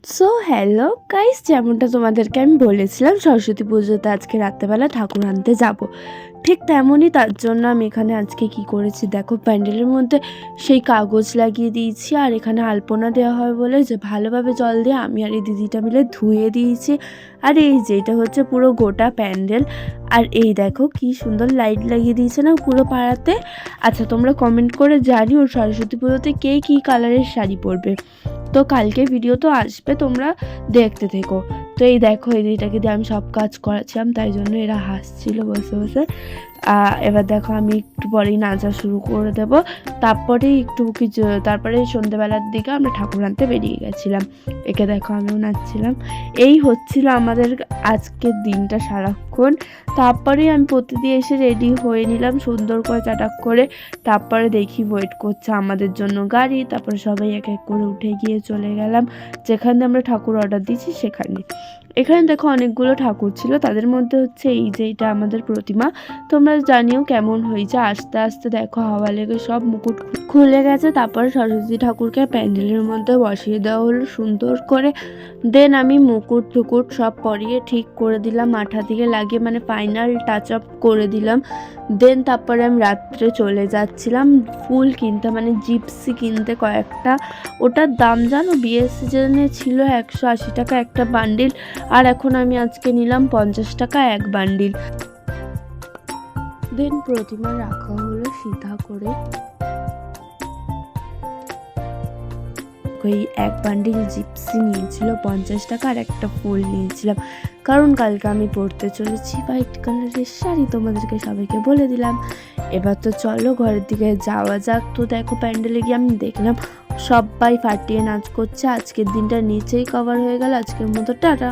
So hello guys, যেমনটা তোমাদেরকে আমি বলেছিলাম সরস্বতী পুজোতে আজকে রাত্রেবেলা ঠাকুর আনতে যাব। ঠিক তেমনই তার জন্য আমি এখানে আজকে কি করেছি দেখো, প্যান্ডেলের মধ্যে সেই কাগজ লাগিয়ে দিয়েছি, আর এখানে আলপনা দেওয়া হয় বলে যে ভালোভাবে জল দিয়ে আমি আর এই দিদিটা মিলে ধুয়ে দিয়েছি। আর এই যে এটা হচ্ছে পুরো গোটা প্যান্ডেল। আর এই দেখো কি সুন্দর লাইট লাগিয়ে দিয়েছে না পুরো পাড়াতে। আচ্ছা, তোমরা কমেন্ট করে জানিও সরস্বতী পুজোতে কে কী কালারের শাড়ি পরবে। তো কালকে ভিডিও তো আসবে, তোমরা দেখতে থেকো। তো এই দেখো এই দিদিটাকে দিয়ে আমি সব কাজ করাচ্ছিলাম, তাই জন্য এরা হাসছিল বসে বসে। এবার দেখো আমি একটু পরেই নাচা শুরু করে দেবো। তারপরে সন্ধ্যেবেলার দিকে আমরা ঠাকুর আনতে বেরিয়ে গেছিলাম। একে দেখো আমিও নাচছিলাম। এই হচ্ছিল আমাদের আজকের দিনটা সারাক্ষণ। তারপরে আমি প্রতিদিন এসে রেডি হয়ে নিলাম সুন্দর করে চাটাক করে। তারপরে দেখি ওয়েট করছে আমাদের জন্য গাড়ি। তারপরে সবাই এক এক করে উঠে গিয়ে চলে গেলাম যেখানে আমরা ঠাকুর অর্ডার দিয়েছি সেখানে। এখানে দেখো অনেকগুলো ঠাকুর ছিল, তাদের মধ্যে হচ্ছে এই যে এটা আমাদের প্রতিমা। তোমরা জানিও কেমন হয়েছে। আস্তে আস্তে দেখো হাওয়া লেগে সব মুকুট খুলে গেছে। তারপর সরস্বতী ঠাকুরকে প্যান্ডেলের মধ্যে বসিয়ে দেওয়া হলো সুন্দর করে। দেন আমি মুকুট টুকুট সব পরিয়ে ঠিক করে দিলাম, মাথা দিকে লাগিয়ে মানে ফাইনাল টাচ আপ করে দিলাম। দেন তারপরে আমি রাত্রে চলে যাচ্ছিলাম ফুল কিনতে, মানে জিপসি কিনতে কয়েকটা। ওটার দাম জানো, বিয়ের সিজনে ছিল 180 টাকা একটা বান্ডিল, আর এখন আমি আজকে নিলাম 50 টাকা এক বান্ডিল। দেন প্রতিমা রাখা হলো সিধা করে। ওই এক বান্ডিল জিপসি নিয়েছিল 50 টাকা, আর একটা ফুল নিয়েছিলাম, কারণ কালকে আমি পরতে চলেছি হোয়াইট কালারের শাড়ি, তোমাদেরকে সবাইকে বলে দিলাম। এবার তো চলো ঘরের দিকে যাওয়া যাক। তো দেখো প্যান্ডেলে গিয়ে আমি দেখলাম সবাই ফাটিয়ে নাচ করছে। আজকের দিনটা নিচেই কভার হয়ে গেল। আজকের মতো টাটা।